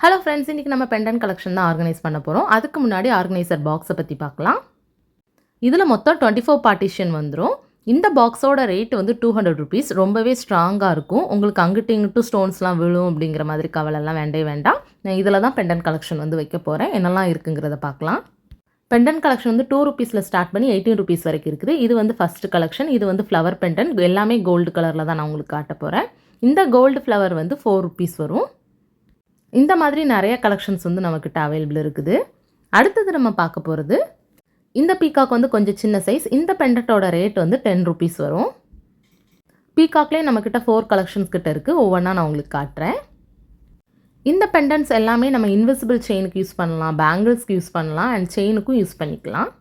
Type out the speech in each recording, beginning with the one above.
Hello friends, இன்றைக்கி நம்ம pendant collection தான் ஆர்கனைஸ் பண்ண போகிறோம். அதுக்கு முன்னாடி ஆர்கனைசர் பாக்ஸை பற்றி பார்க்கலாம். இதில் மொத்தம் 24 பார்ட்டிஷன் வந்துடும். இந்த பாக்ஸோட ரேட் வந்து 200 ருபீஸ். ரொம்பவே ஸ்ட்ராங்காக இருக்கும். உங்களுக்கு அங்கிட்டு இங்கிட்டு ஸ்டோன்ஸ்லாம் விழும் அப்படிங்கிற மாதிரி கவலைலாம் வேண்டாம். நான் இதில் தான் பெண்டன் கலெக்ஷன் வந்து வைக்க போகிறேன். என்னெல்லாம் இருக்குங்கிறத பார்க்கலாம். பெண்டன் கலெக்ஷன் வந்து 2 ருபீஸில் ஸ்டார்ட் பண்ணி 18 ருபீஸ் வரைக்கும் இருக்குது. இது வந்து ஃபஸ்ட்டு கலெக்ஷன். இது வந்து ஃப்ளவர் பெண்டன். எல்லாமே கோல்டு கலரில் தான் நான் உங்களுக்கு காட்ட போகிறேன். இந்த கோல்டு ஃப்ளவர் வந்து 4 ருபீஸ் வரும். இந்த மாதிரி நிறைய கலெக்ஷன்ஸ் வந்து நம்மக்கிட்ட அவைலபிள் இருக்குது. அடுத்தது நம்ம பார்க்க போகிறது இந்த பீகாக் வந்து கொஞ்சம் சின்ன சைஸ். இந்த பெண்டட்டோட ரேட் வந்து 10 ருபீஸ் வரும். பீகாக்லேயே நம்மக்கிட்ட 4 கலெக்ஷன்ஸ் கிட்ட இருக்குது. ஒவ்வொன்றா நான் உங்களுக்கு காட்டுறேன். இந்த பெண்டன்ஸ் எல்லாமே நம்ம இன்விசிபிள் செயினுக்கு யூஸ் பண்ணலாம், பேங்கிள்ஸ்க்கு யூஸ் பண்ணலாம், அண்ட் செயினுக்கும் யூஸ் பண்ணிக்கலாம்.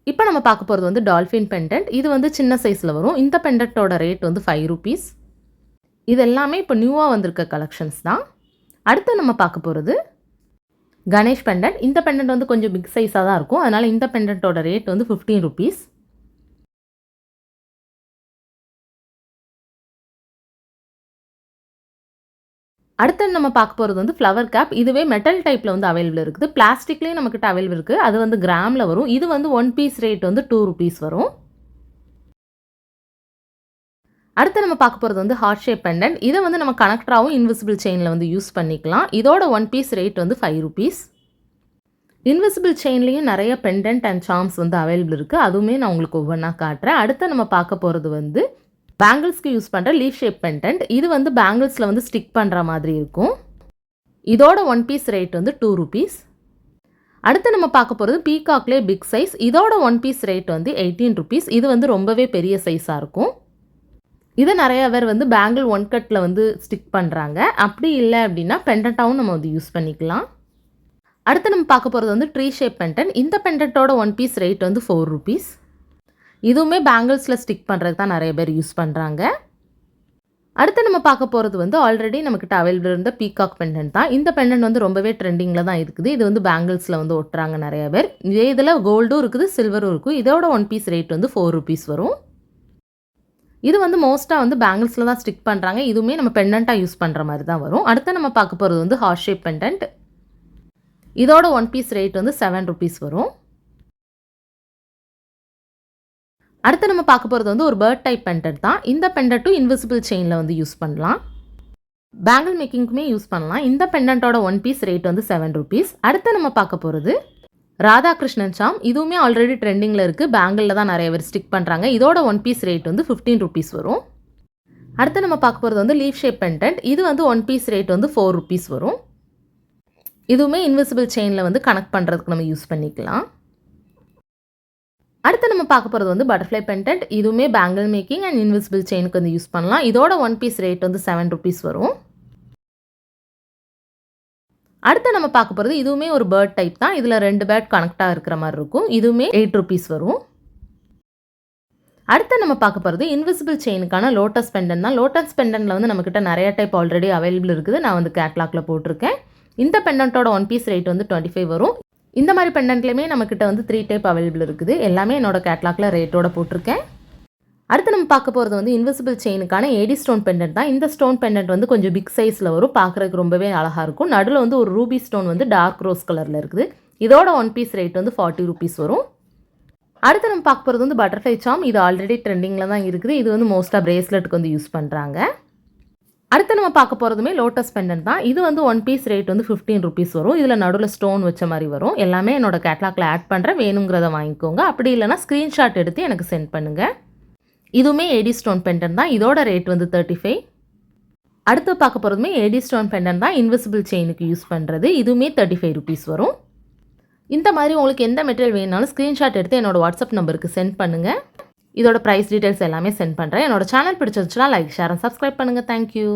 இப்போ நம்ம பார்க்க போகிறது வந்து டால்ஃபின் பெண்டன்ட். இது வந்து சின்ன சைஸில் வரும். இந்த பெண்டட்டோட ரேட் வந்து 5 ருபீஸ். இது எல்லாமே இப்போ நியூவாக வந்திருக்க கலெக்ஷன்ஸ் தான். அடுத்து நம்ம பார்க்க போகிறது கணேஷ் பெண்டன்ட். இந்த பெண்டன்ட் வந்து கொஞ்சம் பிக் சைஸாக தான் இருக்கும். அதனால் இந்த பெண்டன்ட்டோட ரேட் வந்து 15 ருபீஸ். அடுத்து நம்ம பார்க்க போகிறது வந்து ஃப்ளவர் கேப். இதுவே மெட்டல் டைப்பில் வந்து அவைலபிள் இருக்குது. பிளாஸ்டிக்லேயும் நம்மக்கிட்ட அவைலபிள் இருக்குது. அது வந்து கிராமில் வரும். இது வந்து 1 பீஸ் ரேட் வந்து 2 ருபீஸ் வரும். அடுத்து நம்ம பார்க்க போகிறது வந்து ஹார்ட் ஷேப் பெண்டன்ட். இதை வந்து நம்ம கனெக்டராகவும் இன்விசிபிள் செயினில் வந்து யூஸ் பண்ணிக்கலாம். இதோட 1 பீஸ் ரேட் வந்து 5 ருபீஸ். இன்விசிபிள் செயின்லேயும் நிறைய பெண்டன்ட் அண்ட் சார்ம்ஸ் வந்து அவைலபிள் இருக்குது. அதுவுமே நான் உங்களுக்கு ஒவ்வொன்றா காட்டுறேன். அடுத்து நம்ம பார்க்க போகிறது வந்து பேங்கிள்ஸ்க்கு யூஸ் பண்ணுற லீஃப் ஷேப் பெண்டன்ட். இது வந்து பேங்கிள்ஸில் வந்து ஸ்டிக் பண்ணுற மாதிரி இருக்கும். இதோட 1 பீஸ் ரேட் வந்து 2 ருபீஸ். அடுத்து நம்ம பார்க்க போகிறது பீகாக்லேயே பிக் சைஸ். இதோட 1 பீஸ் ரேட் வந்து 18 ருபீஸ். இது வந்து ரொம்பவே பெரிய சைஸாக இருக்கும். இதை நிறைய பேர் வந்து பேங்கிள் 1 கட்டில் வந்து ஸ்டிக் பண்ணுறாங்க. அப்படி இல்லை அப்படின்னா பெண்டண்ட்டாகவும் நம்ம வந்து யூஸ் பண்ணிக்கலாம். அடுத்து நம்ம பார்க்க போகிறது வந்து ட்ரீ ஷேப் பெண்டன்ட். இந்த பெண்டண்ட்டோட 1 பீஸ் ரேட் வந்து 4 ருபீஸ். இதுவுமே பேங்கிள்ஸில் ஸ்டிக் பண்ணுறதுக்கு தான் நிறைய பேர் யூஸ் பண்ணுறாங்க. அடுத்து நம்ம பார்க்க போகிறது வந்து ஆல்ரெடி நம்மக்கிட்ட அவைலபிள் இருந்த பீகாக் பெண்டன்ட் தான். இந்த பெண்டன்ட் வந்து ரொம்பவே ட்ரெண்டிங்கில் தான் இருக்குது. இது வந்து பேங்கிள்ஸில் வந்து ஒட்டுறாங்க நிறைய பேர். இதே இதில் கோல்டும் இருக்குது, சில்வரும் இருக்கும். இதோட 1 பீஸ் ரேட் வந்து 4 ருபீஸ் வரும். இது வந்து மோஸ்ட்டாக வந்து பேங்கிள்ஸில் தான் ஸ்டிக் பண்ணுறாங்க. இதுவுமே நம்ம பெண்டண்ட்டாக யூஸ் பண்ணுற மாதிரி தான் வரும். அடுத்து நம்ம பார்க்க போகிறது வந்து ஹார்ட் ஷேப் பெண்டன்ட். இதோட 1 பீஸ் ரேட் வந்து 7 ருபீஸ் வரும். அடுத்து நம்ம பார்க்க போகிறது வந்து ஒரு பேர்ட் டைப் பெண்டன்ட் தான். இந்த பெண்டன்ட்டும் இன்விசிபிள் செயினில் வந்து யூஸ் பண்ணலாம். பேங்கிள் மேக்கிங்க்குமே யூஸ் பண்ணலாம். இந்த பெண்டன்ட்டோட 1 பீஸ் ரேட் வந்து 7 ருபீஸ். அடுத்து நம்ம பார்க்க போகிறது ராதாகிருஷ்ணன் சாம். இதுவுமே ஆல்ரெடி ட்ரெண்டிங்கில் இருக்குது. பேங்கிளில் தான் நிறைய பேர் ஸ்டிக் பண்ணுறாங்க. இதோட 1 பீஸ் ரேட் வந்து 15 ருபீஸ் வரும். அடுத்து நம்ம பார்க்க போகிறது வந்து லீஃப் ஷேப் பெண்டன்ட். இது வந்து 1 பீஸ் ரேட் வந்து 4 ருபீஸ் வரும். இதுவுமே இன்விசிபிள் செயினில் வந்து கனெக்ட் பண்ணுறதுக்கு நம்ம யூஸ் பண்ணிக்கலாம். அடுத்து நம்ம பார்க்க போகிறது வந்து பட்டர்ஃப்ளை பெண்டன்ட். இதுவுமே பேங்கிள் மேக்கிங் அண்ட் இன்விசிபிள் செயினுக்கு வந்து யூஸ் பண்ணலாம். இதோட 1 பீஸ் ரேட் வந்து 7 ருபீஸ் வரும். அடுத்து நம்ம பார்க்க போகிறது இதுவுமே ஒரு பேர்ட் டைப் தான். இதில் 2 பேர்ட் கனெக்டாக இருக்கிற மாதிரி இருக்கும். இதுவுமே 8 ருபீஸ் வரும். அடுத்து நம்ம பார்க்க போகிறது இன்விசிபிள் செயினுக்கான லோட்டஸ் பெண்டன்ட் தான். லோட்டஸ் பெண்டன்ட்டில் வந்து நம்மக்கிட்ட நிறைய டைப் ஆல்ரெடி அவைலபிள் இருக்குது. நான் வந்து கேட்லாக்ல போட்டிருக்கேன். இந்த பெண்டன்ட்டோட 1 பீஸ் ரேட் வந்து 25 வரும். இந்த மாதிரி பெண்டன்ட்லேயுமே நம்மக்கிட்ட வந்து 3 டைப் அவைலபிள் இருக்குது. எல்லாமே என்னோட கேட்லாக்ல ரேட்டோட போட்டிருக்கேன். அடுத்து நம்ம பார்க்க போகிறது வந்து இன்விசிபிள் செயினுக்கான ஏடி ஸ்டோன் பெண்டன்ட் தான். இந்த ஸ்டோன் பெண்டன்ட் வந்து கொஞ்சம் பிக் சைஸில் வரும். பார்க்குறதுக்கு ரொம்பவே அழகாக இருக்கும். நடுவில் வந்து ஒரு ரூபி ஸ்டோன் வந்து டார்க் ரோஸ் கலரில் இருக்குது. இதோட 1 பீஸ் ரேட் வந்து 40 ருபீஸ் வரும். அடுத்து நம்ம பார்க்க போகிறது வந்து பட்டர்ஃப்ளை சாம். இது ஆல்ரெடி ட்ரெண்டிங்கில் தான் இருக்குது. இது வந்து மோஸ்ட்டாக பிரேஸ்லெட்டுக்கு வந்து யூஸ் பண்ணுறாங்க. அடுத்து நம்ம பார்க்க போகிறதுமே லோட்டஸ் பெண்டன்ட் தான். இது வந்து 1 பீஸ் ரேட் வந்து 15 ருபீஸ் வரும். இதில் நடுவில் ஸ்டோன் வச்ச மாதிரி வரும். எல்லாமே என்னோட கேட்லாக்ல ஆட் பண்ணுறேன். வேணுங்கிறத வாங்கிக்கோங்க. அப்படி இல்லைனா ஸ்க்ரீன்ஷாட் எடுத்து எனக்கு சென்ட் பண்ணுங்கள். இதுவுமே ஏடி ஸ்டோன் பெண்டன்ட் தான். இதோட ரேட் வந்து 35. அடுத்து பார்க்க போகிறதுமே ஏடி ஸ்டோன் பெண்டன்ட் தான். இன்விசிபிள் செயினுக்கு யூஸ் பண்ணுறது. இதுவுமே 35 ருபீஸ் வரும். இந்த மாதிரி உங்களுக்கு எந்த மெட்டீரியல் வேணுனாலும் ஸ்க்ரீன்ஷாட் எடுத்து என்னோட வாட்ஸ்அப் நம்பருக்கு சென்ட் பண்ணுங்கள். இதோட ப்ரைஸ் டீட்டெயில்ஸ் எல்லாமே சென்ட் பண்ணுறேன். என்னோட சேனல் பிடிச்சிருச்சுன்னா லைக், ஷேர் அண்ட் சப்ஸ்கிரைப் பண்ணுங்கள். தேங்க்யூ.